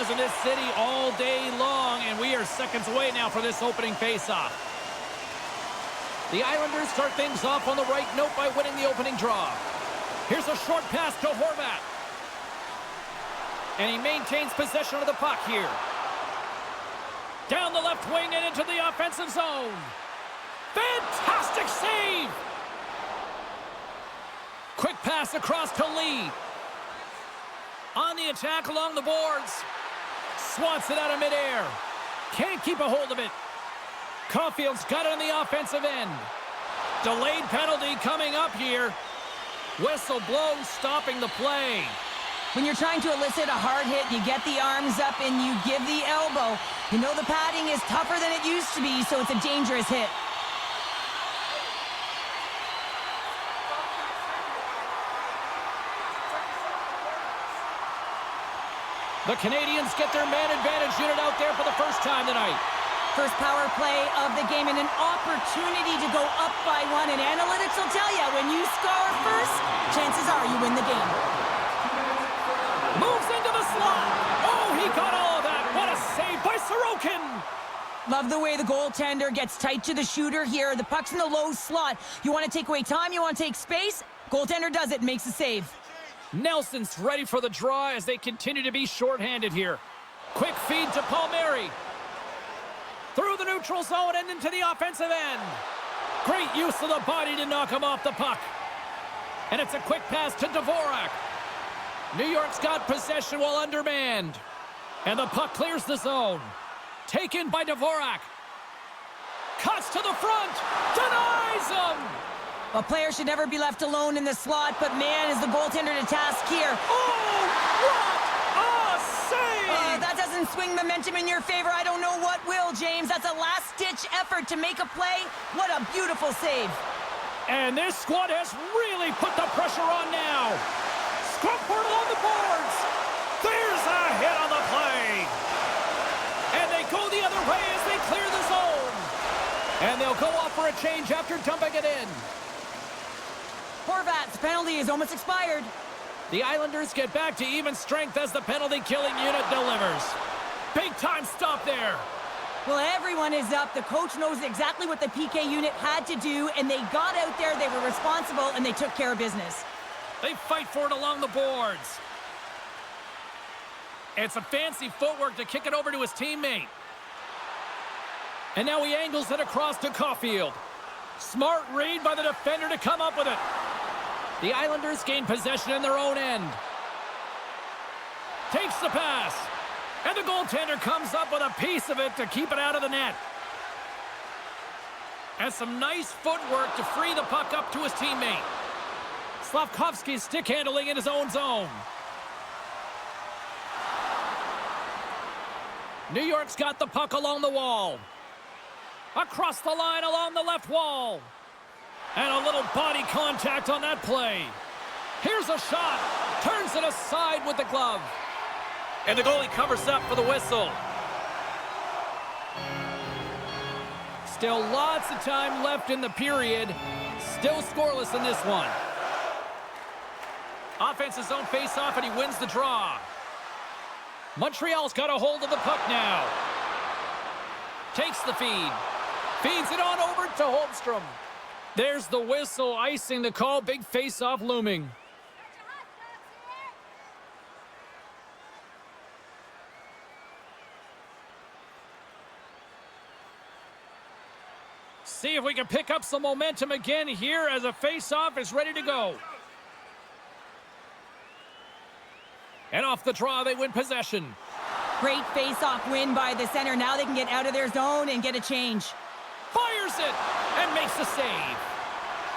supporters in this city all day long, and we are seconds away now for this opening faceoff. The Islanders start things off on the right note by winning the opening draw. Here's a short pass to Horvat. And he maintains possession of the puck here. Down the left wing and into the offensive zone. Fantastic save! Quick pass across to Lee. On the attack along the boards. Swats it out of midair. Can't keep a hold of it. Caulfield's got it on the offensive end. Delayed penalty coming up here. Whistle blows, stopping the play. When you're trying to elicit a hard hit, you get the arms up and you give the elbow. You know the padding is tougher than it used to be, so it's a dangerous hit. The Canadiens get their man advantage unit out there for the first time tonight. First power play of the game and an opportunity to go up by one. And analytics will tell you, when you score first, chances are you win the game. Moves into the slot. Oh, he got all of that. What a save by Sorokin. Love the way the goaltender gets tight to the shooter here. The puck's in the low slot. You want to take away time, you want to take space. Goaltender does it and makes a save. Nelson's ready for the draw as they continue to be shorthanded here. Quick feed to Palmieri. Through the neutral zone and into the offensive end. Great use of the body to knock him off the puck. And it's a quick pass to Dvorak. New York's got possession while undermanned. And the puck clears the zone. Taken by Dvorak. Cuts to the front. Denies him. A player should never be left alone in the slot, but man, is the goaltender to task here. Oh, what a save! That doesn't swing momentum in your favor. I don't know what will, James. That's a last-ditch effort to make a play. What a beautiful save. And this squad has really put the pressure on now. Scrum portal on the boards. There's a hit on the play. And they go the other way as they clear the zone. And they'll go off for a change after dumping it in. Horvat's penalty is almost expired. The Islanders get back to even strength as the penalty-killing unit delivers. Big-time stop there. Well, everyone is up. The coach knows exactly what the PK unit had to do, and they got out there, they were responsible, and they took care of business. They fight for it along the boards. And some fancy footwork to kick it over to his teammate. And now he angles it across to Caulfield. Smart read by the defender to come up with it. The Islanders gain possession in their own end. Takes the pass. And the goaltender comes up with a piece of it to keep it out of the net. And some nice footwork to free the puck up to his teammate. Slavkovsky's stick handling in his own zone. New York's got the puck along the wall. Across the line along the left wall. And a little body contact on that play. Here's a shot. Turns it aside with the glove. And the goalie covers up for the whistle. Still lots of time left in the period. Still scoreless in this one. Offensive zone face-off, and he wins the draw. Montreal's got a hold of the puck now. Takes the feed. Feeds it on over to Holmstrom. There's the whistle, icing the call. Big face-off looming. See if we can pick up some momentum again here as a face-off is ready to go. And off the draw, they win possession. Great face-off win by the center. Now they can get out of their zone and get a change. Fires it and makes the save.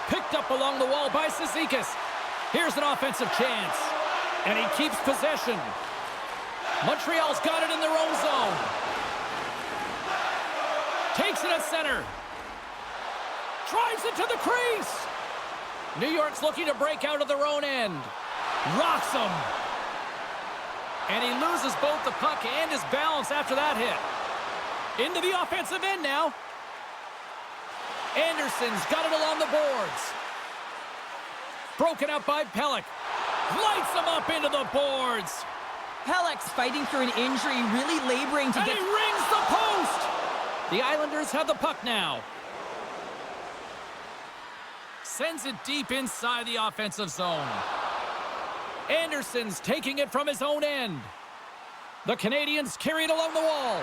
Picked up along the wall by Cizikas. Here's an offensive chance. And he keeps possession. Montreal's got it in their own zone. Takes it at center. Drives it to the crease. New York's looking to break out of their own end. Rocks him. And he loses both the puck and his balance after that hit. Into the offensive end now. Anderson's got it along the boards. Broken up by Pelech. Lights him up into the boards. Halleck's fighting through an injury, really laboring to And get... he rings the post! The Islanders have the puck now. Sends it deep inside the offensive zone. Anderson's taking it from his own end. The Canadiens carry it along the wall.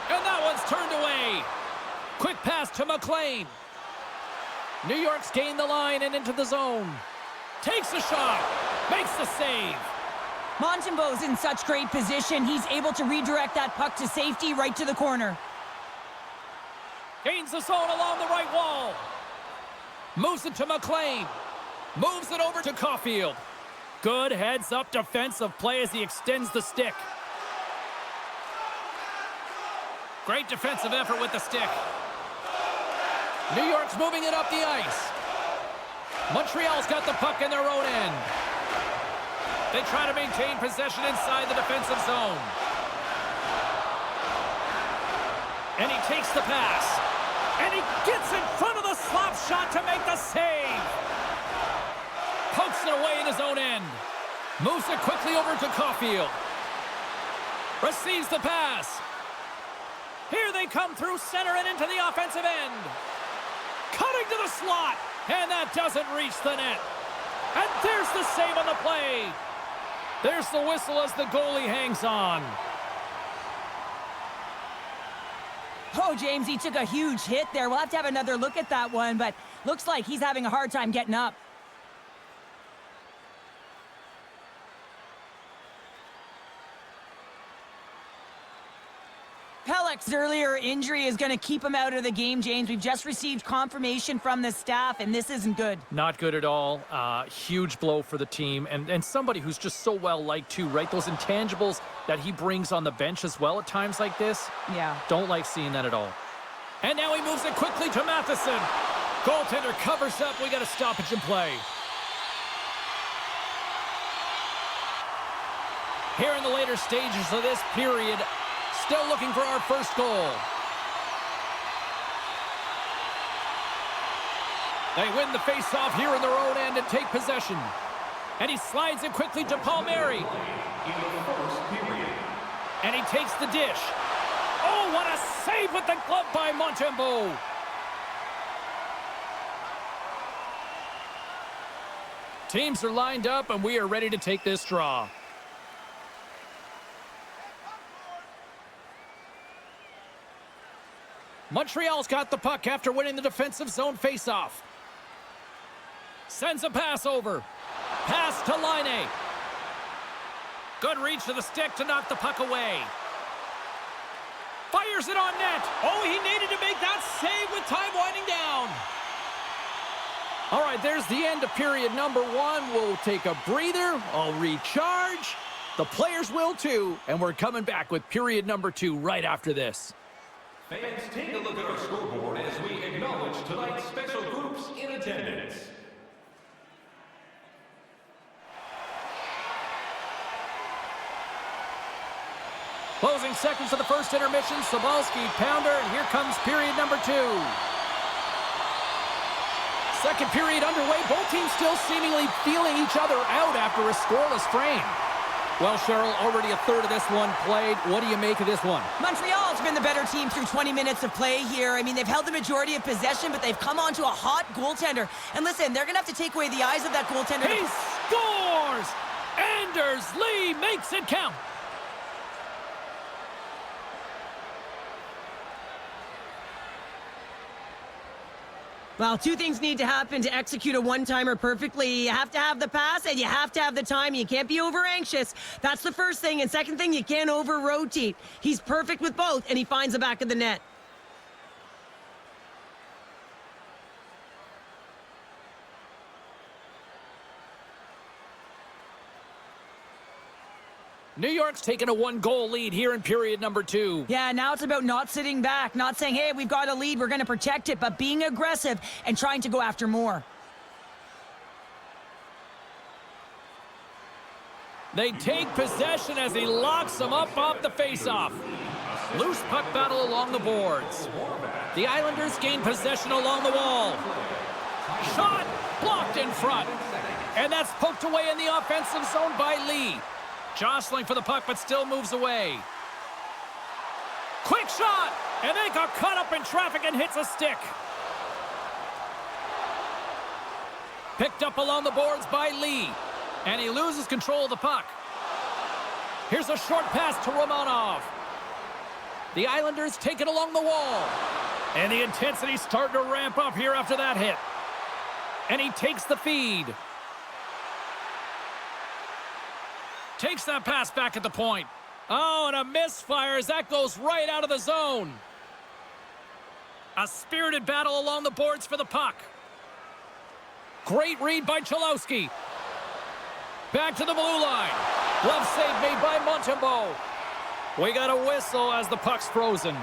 And that one's turned away. Quick pass to McLean. New York's gained the line and into the zone. Takes a shot. Makes the save. Montembeau's in such great position. He's able to redirect that puck to safety right to the corner. Gains the zone along the right wall. Moves it to McLean. Moves it over to Caulfield. Good heads-up defensive play as he extends the stick. Great defensive effort with the stick. New York's moving it up the ice. Montreal's got the puck in their own end. They try to maintain possession inside the defensive zone. And he takes the pass. And he gets in front of the slap shot to make the save. Pokes it away in his own end. Moves it quickly over to Caulfield. Receives the pass. Here they come through center and into the offensive end. Cutting to the slot. And that doesn't reach the net. And there's the save on the play. There's the whistle as the goalie hangs on. Oh, James, he took a huge hit there. We'll have to have another look at that one, but looks like he's having a hard time getting up. Halleck's earlier injury is going to keep him out of the game, James. We've just received confirmation from the staff, and this isn't good. Not good at all. Huge blow for the team, and somebody who's just so well-liked too, right? Those intangibles that he brings on the bench as well at times like this. Yeah. Don't like seeing that at all. And now he moves it quickly to Matheson. Goaltender covers up. We got a stoppage in play. Here in the later stages of this period, still looking for our first goal. They win the face-off here in their own end and take possession. And he slides it quickly to Palmieri. And he takes the dish. Oh, what a save with the glove by Montembeau. Teams are lined up, and we are ready to take this draw. Montreal's got the puck after winning the defensive zone faceoff. Sends a pass over. Pass to Laine. Good reach to the stick to knock the puck away. Fires it on net. Oh, he needed to make that save with time winding down. All right, there's the end of period number one. We'll take a breather. I'll recharge. The players will too. And we're coming back with period number two right after this. Fans, take a look at our scoreboard as we acknowledge tonight's special groups in attendance. Closing seconds of the first intermission, Sobalski, Pounder, and here comes period number two. Second period underway, both teams still seemingly feeling each other out after a scoreless frame. Well, Cheryl, already a third of this one played. What do you make of this one? Montreal's been the better team through 20 minutes of play here. I mean, they've held the majority of possession, but they've come onto a hot goaltender. And listen, they're going to have to take away the eyes of that goaltender. He scores! Anders Lee makes it count. Well, two things need to happen to execute a one-timer perfectly. You have to have the pass, and you have to have the time. You can't be over-anxious. That's the first thing. And second thing, you can't over-rotate. He's perfect with both, and he finds the back of the net. New York's taken a one-goal lead here in period number two. Yeah, now it's about not sitting back, not saying, hey, we've got a lead, we're going to protect it, but being aggressive and trying to go after more. They take possession as he locks them up off the faceoff. Loose puck battle along the boards. The Islanders gain possession along the wall. Shot blocked in front. And that's poked away in the offensive zone by Lee. Jostling for the puck, but still moves away. Quick shot! And they got caught up in traffic and hits a stick. Picked up along the boards by Lee. And he loses control of the puck. Here's a short pass to Romanov. The Islanders take it along the wall. And the intensity's starting to ramp up here after that hit. And he takes the feed. Takes that pass back at the point. Oh, and a misfire as that goes right out of the zone. A spirited battle along the boards for the puck. Great read by Cholowski. Back to the blue line. Glove save made by Montembeault. We got a whistle as the puck's frozen.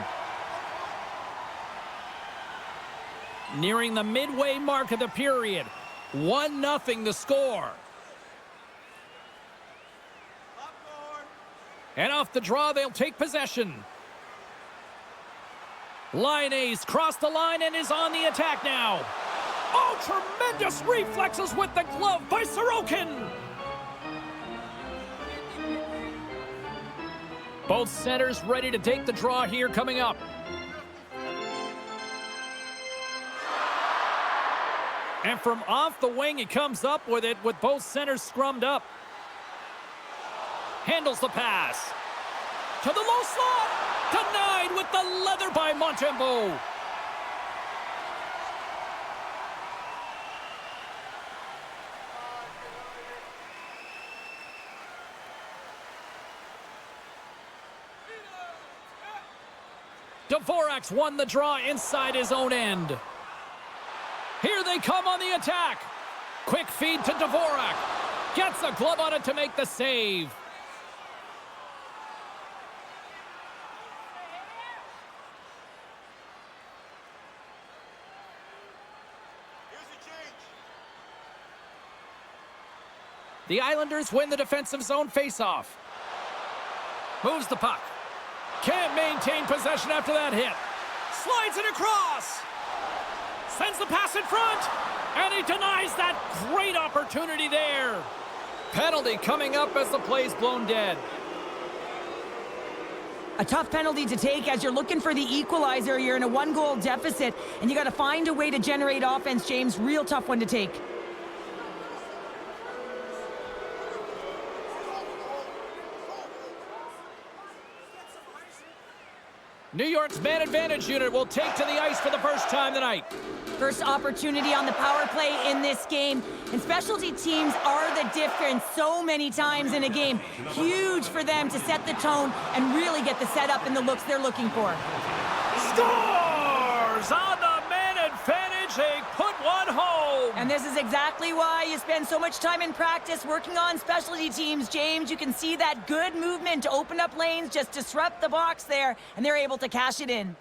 Nearing the midway mark of the period. 1-0 the score. And off the draw, they'll take possession. Linnaeus crossed the line and is on the attack now. Oh, tremendous reflexes with the glove by Sorokin. Both centers ready to take the draw here coming up. And from off the wing, he comes up with it with both centers scrummed up. Handles the pass. To the low slot. Denied with the leather by Montembeault. Dvorak's won the draw inside his own end. Here they come on the attack. Quick feed to Dvorak. Gets a glove on it to make the save. The Islanders win the defensive zone faceoff. Moves the puck. Can't maintain possession after that hit. Slides it across. Sends the pass in front. And he denies that great opportunity there. Penalty coming up as the play's blown dead. A tough penalty to take as you're looking for the equalizer. You're in a 1-goal deficit, and you got to find a way to generate offense, James. Real tough one to take. New York's man advantage unit will take to the ice for the first time tonight. First opportunity on the power play in this game. And specialty teams are the difference so many times in a game. Huge for them to set the tone and really get the setup and the looks they're looking for. Scores on the man advantage. They put one home. And this is exactly why you spend so much time in practice working on specialty teams, James. You can see that good movement to open up lanes, just disrupt the box there, and they're able to cash it in.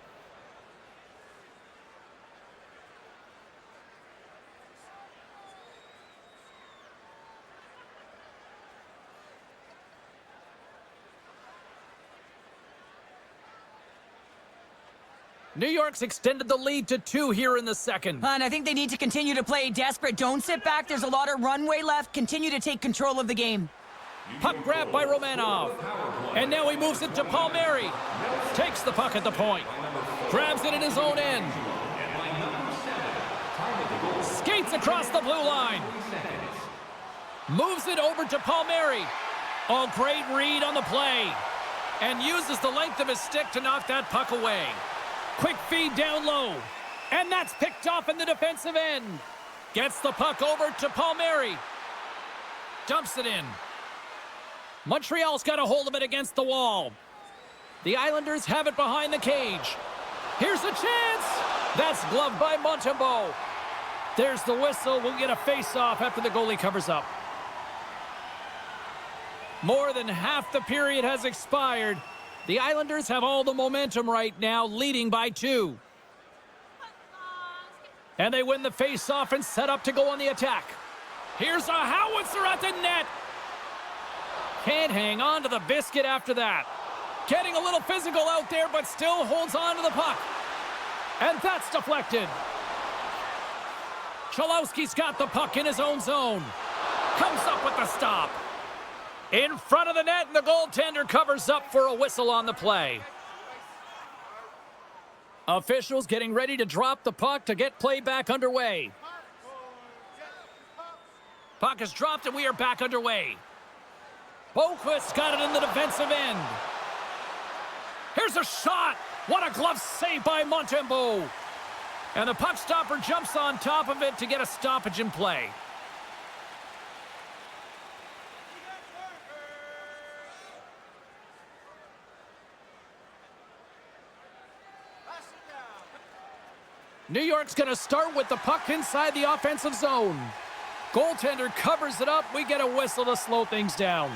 New York's extended the lead to 2 here in the second. And I think they need to continue to play desperate. Don't sit back. There's a lot of runway left. Continue to take control of the game. Puck grab by Romanov. And now he moves it to Palmieri. Takes the puck at the point. Grabs it in his own end. Skates across the blue line. Moves it over to Palmieri. Oh, great read on the play. And uses the length of his stick to knock that puck away. Quick feed down low. And that's picked off in the defensive end. Gets the puck over to Palmieri. Dumps it in. Montreal's got a hold of it against the wall. The Islanders have it behind the cage. Here's a chance. That's gloved by Montembeault. There's the whistle. We'll get a face-off after the goalie covers up. More than half the period has expired. The Islanders have all the momentum right now, leading by 2. And they win the face-off and set up to go on the attack. Here's a howitzer at the net. Can't hang on to the biscuit after that. Getting a little physical out there, but still holds on to the puck. And that's deflected. Cholowski's got the puck in his own zone. Comes up with the stop. In front of the net, and the goaltender covers up for a whistle on the play. Officials getting ready to drop the puck to get play back underway. Puck is dropped, and we are back underway. Boquist's got it in the defensive end. Here's a shot. What a glove save by Montembeault. And the puck stopper jumps on top of it to get a stoppage in play. New York's going to start with the puck inside the offensive zone. Goaltender covers it up. We get a whistle to slow things down.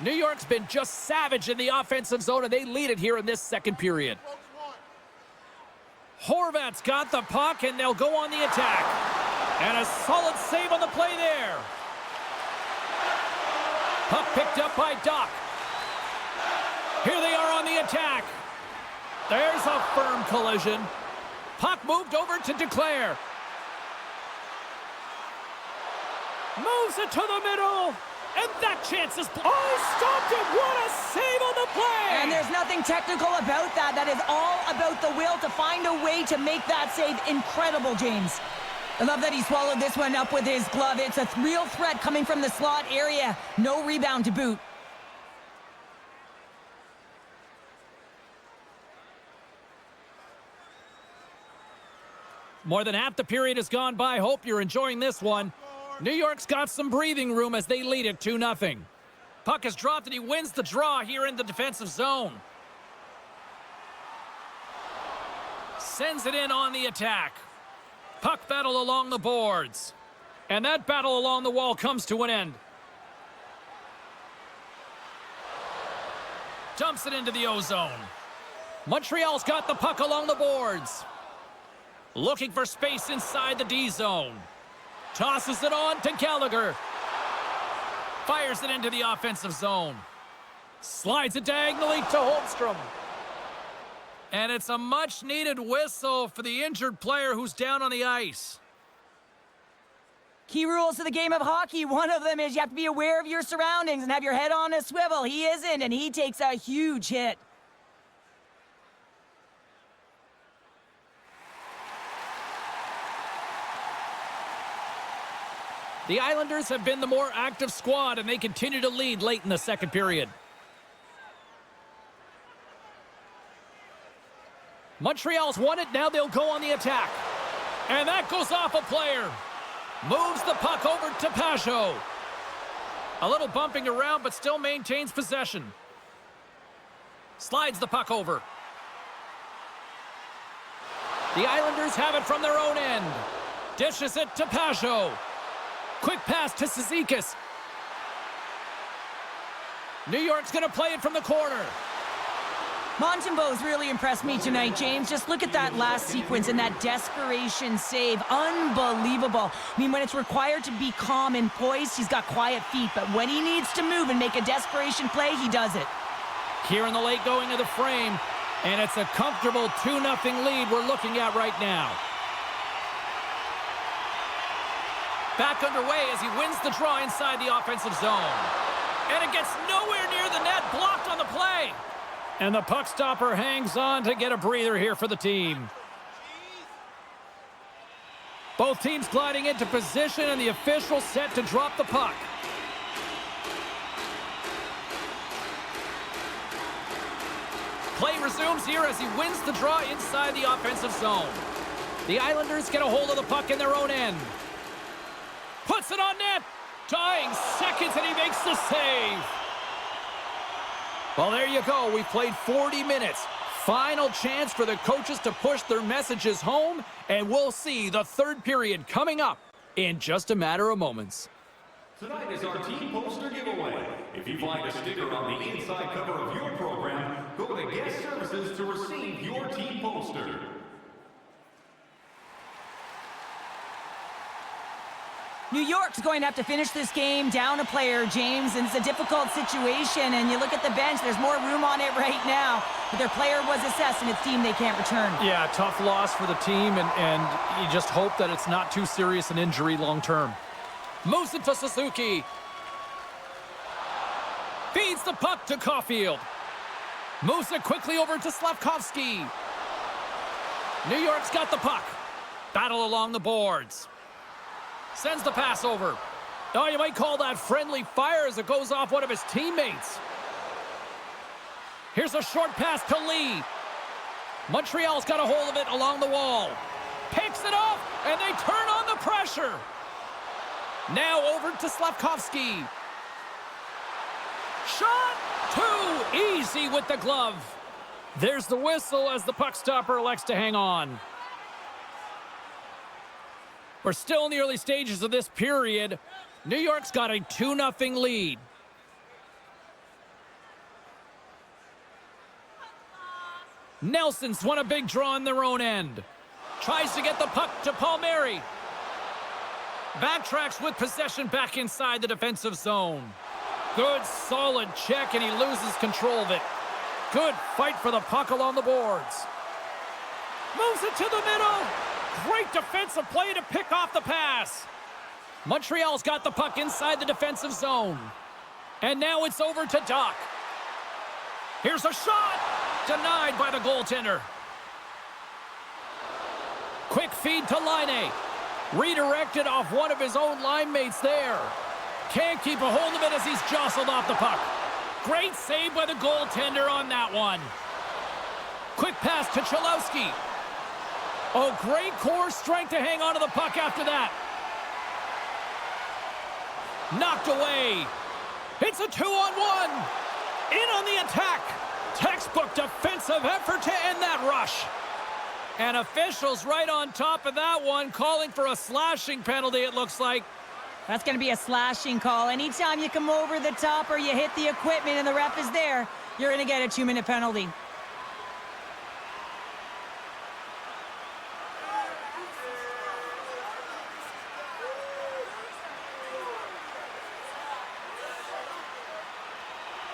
New York's been just savage in the offensive zone, and they lead it here in this second period. Horvat's got the puck, and they'll go on the attack. And a solid save on the play there. Puck picked up by Doc. Here they are on the attack. There's a firm collision. Puck moved over to Declare. Moves it to the middle. And that chance is... Oh, stopped it. What a save on the play. And there's nothing technical about that. That is all about the will to find a way to make that save. Incredible, James. I love that he swallowed this one up with his glove. It's a real threat coming from the slot area. No rebound to boot. More than half the period has gone by. Hope you're enjoying this one. New York's got some breathing room as they lead it 2-0. Puck is dropped and he wins the draw here in the defensive zone. Sends it in on the attack. Puck battle along the boards. And that battle along the wall comes to an end. Dumps it into the O-zone. Montreal's got the puck along the boards. Looking for space inside the D-zone. Tosses it on to Gallagher. Fires it into the offensive zone. Slides it diagonally to Holmstrom. And it's a much-needed whistle for the injured player who's down on the ice. Key rules to the game of hockey. One of them is you have to be aware of your surroundings and have your head on a swivel. He isn't, and he takes a huge hit. The Islanders have been the more active squad, and they continue to lead late in the second period. Montreal's won it. Now they'll go on the attack. And that goes off a player. Moves the puck over to Pajot. A little bumping around, but still maintains possession. Slides the puck over. The Islanders have it from their own end. Dishes it to Pajot. Quick pass to Cizikas. New York's going to play it from the corner. Montembeault's really impressed me tonight, James. Just look at that last sequence and that desperation save. Unbelievable. I mean, when it's required to be calm and poised, he's got quiet feet. But when he needs to move and make a desperation play, he does it. Here in the late going of the frame. And it's a comfortable 2-0 lead we're looking at right now. Back underway as he wins the draw inside the offensive zone. And it gets nowhere near the net, blocked on the play. And the puck stopper hangs on to get a breather here for the team. Both teams gliding into position, and the official set to drop the puck. Play resumes here as he wins the draw inside the offensive zone. The Islanders get a hold of the puck in their own end. Puts it on net. Dying seconds, and he makes the save. Well, there you go. We've played 40 minutes. Final chance for the coaches to push their messages home, and we'll see the third period coming up in just a matter of moments. Tonight is our team poster giveaway. If you'd like a sticker on the inside cover of your program, go to Guest Services to receive your team poster. New York's going to have to finish this game down a player, James, and it's a difficult situation. And you look at the bench, there's more room on it right now. But their player was assessed, and it's team they can't return. Yeah, tough loss for the team, and you just hope that it's not too serious an injury long term. Moves it to Suzuki. Feeds the puck to Caulfield. Moves it quickly over to Slavkovsky. New York's got the puck. Battle along the boards. Sends the pass over. Oh, you might call that friendly fire as it goes off one of his teammates. Here's a short pass to Lee. Montreal's got a hold of it along the wall. Picks it off, and they turn on the pressure. Now over to Slavkovsky. Shot! Too easy with the glove. There's the whistle as the puck stopper elects to hang on. We're still in the early stages of this period. New York's got a 2-0 lead. Nelson's won a big draw in their own end. Tries to get the puck to Palmieri. Backtracks with possession back inside the defensive zone. Good solid check, and he loses control of it. Good fight for the puck along the boards. Moves it to the middle. Great defensive play to pick off the pass. Montreal's got the puck inside the defensive zone. And now it's over to Doc. Here's a shot. Denied by the goaltender. Quick feed to Laine. Redirected off one of his own line mates there. Can't keep a hold of it as he's jostled off the puck. Great save by the goaltender on that one. Quick pass to Cholowski. Oh, great core strength to hang on to the puck after that. Knocked away. It's a 2-on-1. In on the attack. Textbook defensive effort to end that rush. And officials right on top of that one, calling for a slashing penalty, it looks like. That's going to be a slashing call. Anytime you come over the top or you hit the equipment and the ref is there, you're going to get a 2-minute penalty.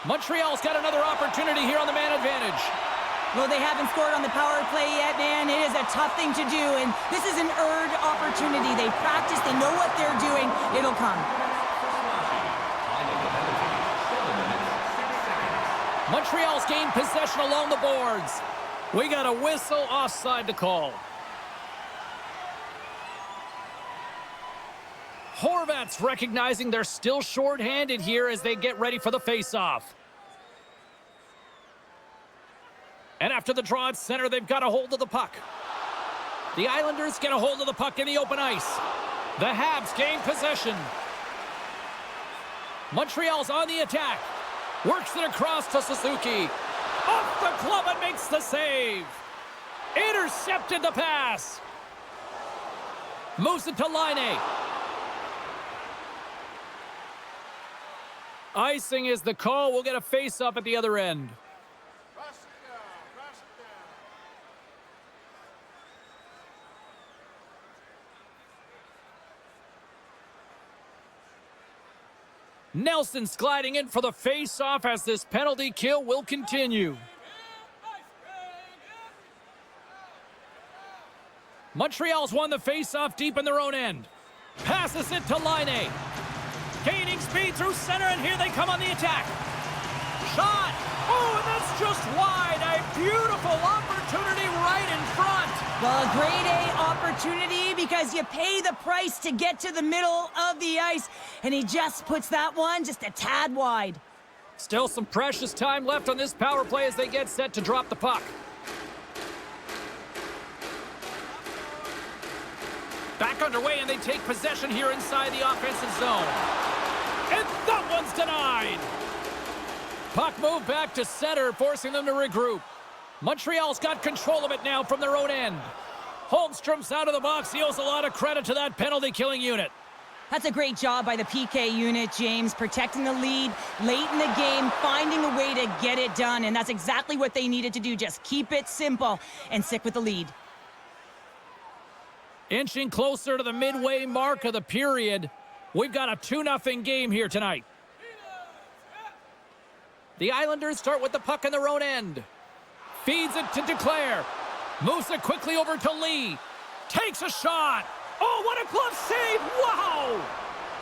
Montreal's got another opportunity here on the man advantage. Well, they haven't scored on the power play yet, man. It is a tough thing to do, and this is an earned opportunity. They practice, they know what they're doing. It'll come. Montreal's gained possession along the boards. We got a whistle offside to call. Horvat's recognizing they're still short-handed here as they get ready for the face-off. And after the draw at center, they've got a hold of the puck. The Islanders get a hold of the puck in the open ice. The Habs gain possession. Montreal's on the attack. Works it across to Suzuki. Off the glove and makes the save. Intercepted the pass. Moves it to Laine. Icing is the call. We'll get a face-off at the other end. Nelson's gliding in for the face-off as this penalty kill will continue. Montreal's won the face-off deep in their own end. Passes it to Laine. Gaining speed through center, and here they come on the attack. Shot! Oh, and that's just wide. A beautiful opportunity right in front. Well, a grade A opportunity because you pay the price to get to the middle of the ice, and he just puts that one just a tad wide. Still some precious time left on this power play as they get set to drop the puck. Back underway, and they take possession here inside the offensive zone. And that one's denied. Puck moved back to center, forcing them to regroup. Montreal's got control of it now from their own end. Holmstrom's out of the box. He owes a lot of credit to that penalty-killing unit. That's a great job by the PK unit, James, protecting the lead late in the game, finding a way to get it done, and that's exactly what they needed to do. Just keep it simple and stick with the lead. Inching closer to the midway mark of the period. We've got a 2-0 game here tonight. The Islanders start with the puck in their own end. Feeds it to Duclair. Moves it quickly over to Lee. Takes a shot. Oh, what a glove save. Wow!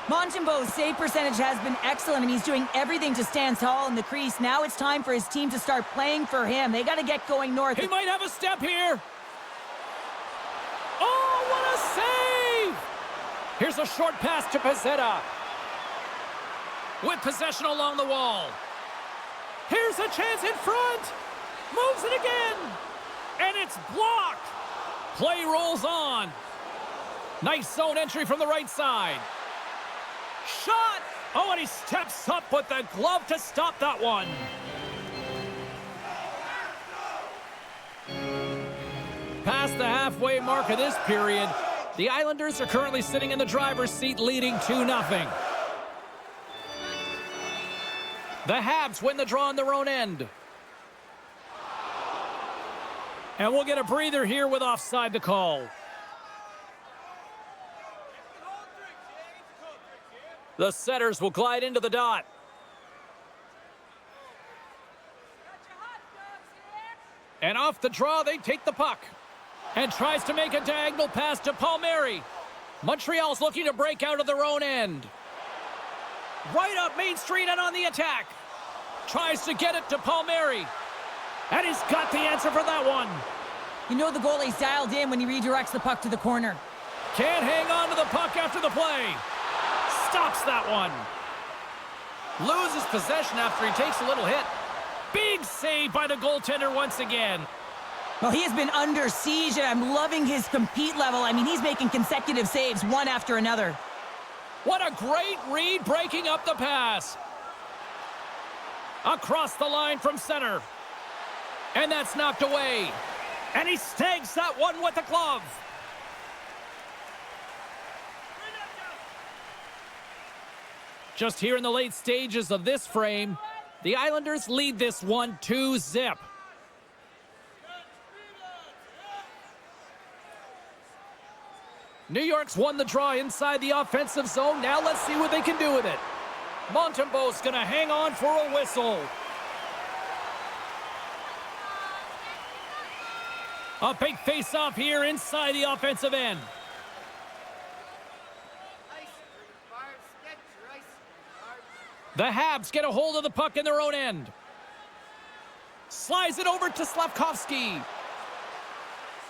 Montembeau's save percentage has been excellent, and he's doing everything to stand tall in the crease. Now it's time for his team to start playing for him. They got to get going north. He might have a step here. Oh, what a save! Here's a short pass to Pezzetta. With possession along the wall. Here's a chance in front. Moves it again. And it's blocked. Play rolls on. Nice zone entry from the right side. Shot! Oh, and he steps up with the glove to stop that one. Past the halfway mark of this period, the Islanders are currently sitting in the driver's seat, leading 2-0. The Habs win the draw on their own end. And we'll get a breather here with offside the call. The setters will glide into the dot. And off the draw, they take the puck. And tries to make a diagonal pass to Palmieri. Montreal's looking to break out of their own end. Right up Main Street and on the attack. Tries to get it to Palmieri. And he's got the answer for that one. You know the goalie's dialed in when he redirects the puck to the corner. Can't hang on to the puck after the play. Stops that one. Loses possession after he takes a little hit. Big save by the goaltender once again. Well, he has been under siege, and I'm loving his compete level. I mean, he's making consecutive saves, one after another. What a great read, breaking up the pass. Across the line from center. And that's knocked away. And he snags that one with the glove. Just here in the late stages of this frame, the Islanders lead this one 2-0. New York's won the draw inside the offensive zone. Now let's see what they can do with it. Montembeau's going to hang on for a whistle. A big face-off here inside the offensive end. The Habs get a hold of the puck in their own end. Slides it over to Slavkovsky.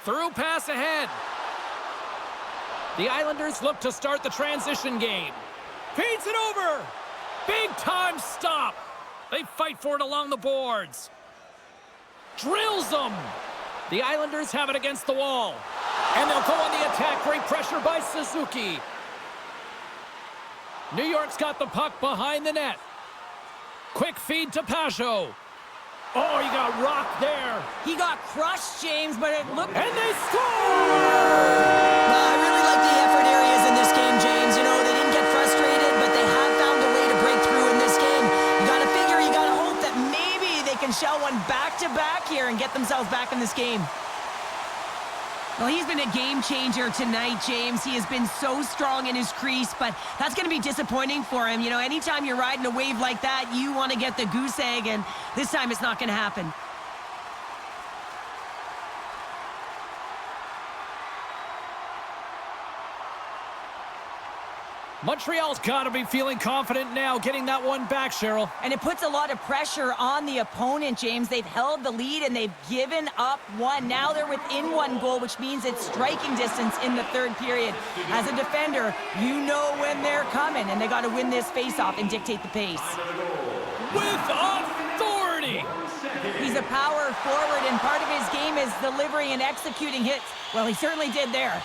Through pass ahead. The Islanders look to start the transition game. Feeds it over. Big time stop. They fight for it along the boards. Drills them. The Islanders have it against the wall. And they'll go on the attack. Great pressure by Suzuki. New York's got the puck behind the net. Quick feed to Pajot. Oh, he got rocked there. He got crushed, James, but it looked... And they score! I really like the effort areas in this game, James. You know, they didn't get frustrated, but they have found a way to break through in this game. You got to figure, you got to hope that maybe they can shell one back-to-back here and get themselves back in this game. Well, he's been a game changer tonight, James. He has been so strong in his crease, but that's going to be disappointing for him. You know, anytime you're riding a wave like that, you want to get the goose egg, and this time it's not going to happen. Montreal's got to be feeling confident now, getting that one back, Cheryl. And it puts a lot of pressure on the opponent, James. They've held the lead and they've given up one. Now they're within one goal, which means it's striking distance in the third period. As a defender, you know when they're coming, and they got to win this faceoff and dictate the pace. With authority! He's a power forward, and part of his game is delivering and executing hits. Well, he certainly did there.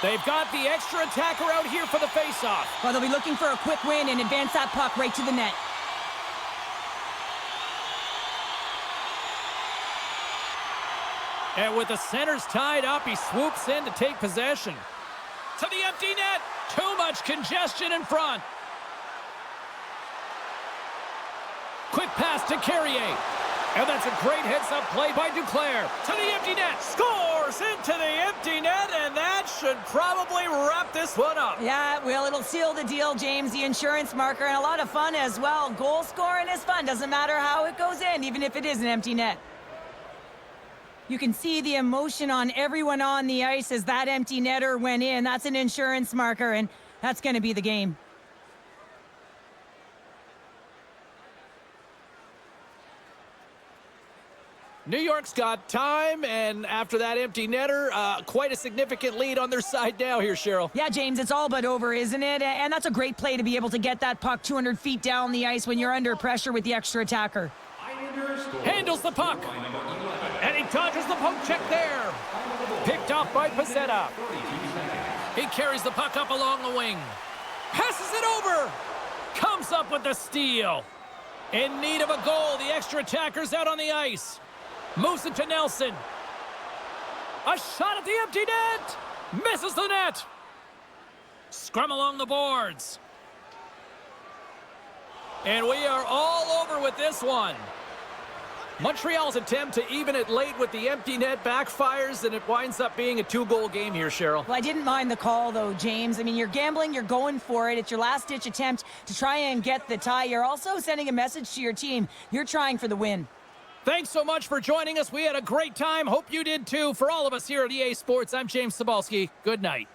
They've got the extra attacker out here for the faceoff. Well, they'll be looking for a quick win and advance that puck right to the net. And with the centers tied up, he swoops in to take possession. To the empty net. Too much congestion in front. Quick pass to Carrier. And that's a great heads-up play by Duclair. To the empty net. Scores into the empty net, and that should probably wrap this one up. Yeah, well, it'll seal the deal, James. The insurance marker, and a lot of fun as well. Goal scoring is fun. Doesn't matter how it goes in, even if it is an empty net. You can see the emotion on everyone on the ice as that empty netter went in. That's an insurance marker, and that's going to be the game. New York's got time, and after that empty netter, quite a significant lead on their side now here, Cheryl. Yeah, James, it's all but over, isn't it? And that's a great play to be able to get that puck 200 feet down the ice when you're under pressure with the extra attacker. Handles the puck, and he dodges the poke check there. Picked off by Pezzetta. He carries the puck up along the wing. Passes it over. Comes up with the steal. In need of a goal, the extra attacker's out on the ice. Moves it to Nelson. A shot at the empty net. Misses the net. Scrum along the boards. And we are all over with this one. Montreal's attempt to even it late with the empty net backfires, and it winds up being a 2-goal game here, Cheryl. Well, I didn't mind the call, though, James. I mean, you're gambling, you're going for it. It's your last-ditch attempt to try and get the tie. You're also sending a message to your team. You're trying for the win. Thanks so much for joining us. We had a great time. Hope you did, too. For all of us here at EA Sports, I'm James Cybulski. Good night.